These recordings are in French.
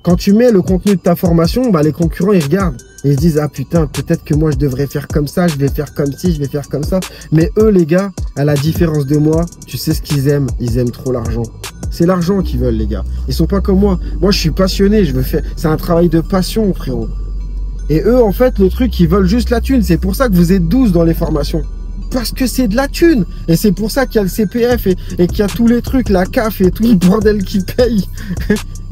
Quand tu mets le contenu de ta formation, bah, les concurrents, ils regardent. Et ils se disent, ah putain, peut-être que moi, je devrais faire comme ça, je vais faire comme ci, je vais faire comme ça. Mais eux, les gars, à la différence de moi, tu sais ce qu'ils aiment? Ils aiment trop l'argent. C'est l'argent qu'ils veulent, les gars. Ils sont pas comme moi. Moi, je suis passionné, je veux faire... C'est un travail de passion, frérot. Et eux, en fait, le truc, ils veulent juste la thune. C'est pour ça que vous êtes 12 dans les formations. Parce que c'est de la thune. Et c'est pour ça qu'il y a le CPF et qu'il y a tous les trucs, la CAF et tout le bordel qui paye.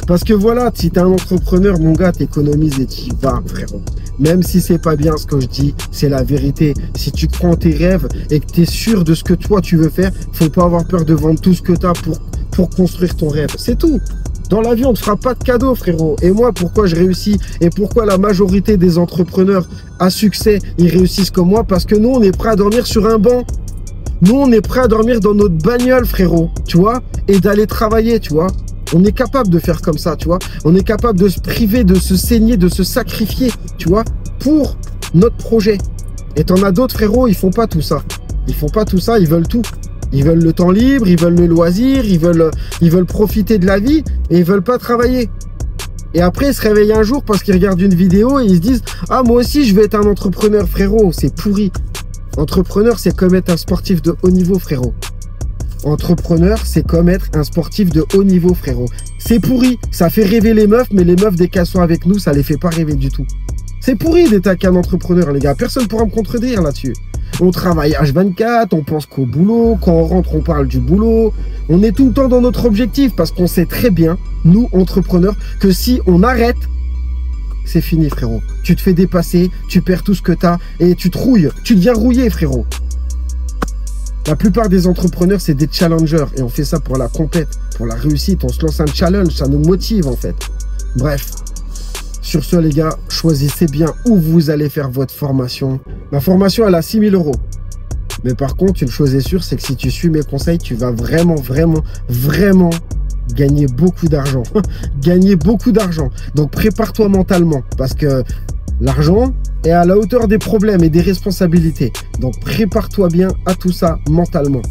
Parce que voilà, si t'es un entrepreneur, mon gars, t'économises et t'y vas, frérot. Même si c'est pas bien ce que je dis, c'est la vérité. Si tu crois en tes rêves et que t'es sûr de ce que toi tu veux faire, faut pas avoir peur de vendre tout ce que t'as pour construire ton rêve. C'est tout. Dans la vie, on ne te fera pas de cadeaux, frérot. Et moi, pourquoi je réussis et pourquoi la majorité des entrepreneurs à succès, ils réussissent comme moi? Parce que nous, on est prêt à dormir sur un banc. Nous, on est prêt à dormir dans notre bagnole, frérot, tu vois, et d'aller travailler, tu vois. On est capable de faire comme ça, tu vois. On est capable de se priver, de se saigner, de se sacrifier, tu vois, pour notre projet. Et t'en as d'autres, frérot, ils font pas tout ça. Ils font pas tout ça, ils veulent tout. Ils veulent le temps libre, ils veulent le loisir, ils veulent profiter de la vie et ils veulent pas travailler. Et après, ils se réveillent un jour parce qu'ils regardent une vidéo et ils se disent « Ah, moi aussi, je vais être un entrepreneur, frérot. » C'est pourri. Entrepreneur, c'est comme être un sportif de haut niveau, frérot. Entrepreneur, c'est comme être un sportif de haut niveau, frérot. C'est pourri. Ça fait rêver les meufs, mais les meufs, dès qu'elles sont avec nous, ça les fait pas rêver du tout. C'est pourri d'être qu'un entrepreneur, les gars. Personne ne pourra me contredire là-dessus. On travaille H24, on pense qu'au boulot. Quand on rentre, on parle du boulot. On est tout le temps dans notre objectif parce qu'on sait très bien, nous, entrepreneurs, que si on arrête, c'est fini, frérot. Tu te fais dépasser, tu perds tout ce que tu as et tu te rouilles. Tu deviens rouillé, frérot. La plupart des entrepreneurs, c'est des challengers. Et on fait ça pour la compète, pour la réussite. On se lance un challenge, ça nous motive, en fait. Bref. Sur ce, les gars, choisissez bien où vous allez faire votre formation. Ma formation, elle a 6 000 €. Mais par contre, une chose est sûre, c'est que si tu suis mes conseils, tu vas vraiment gagner beaucoup d'argent. Gagner beaucoup d'argent. Donc, prépare-toi mentalement. Parce que l'argent est à la hauteur des problèmes et des responsabilités. Donc, prépare-toi bien à tout ça mentalement.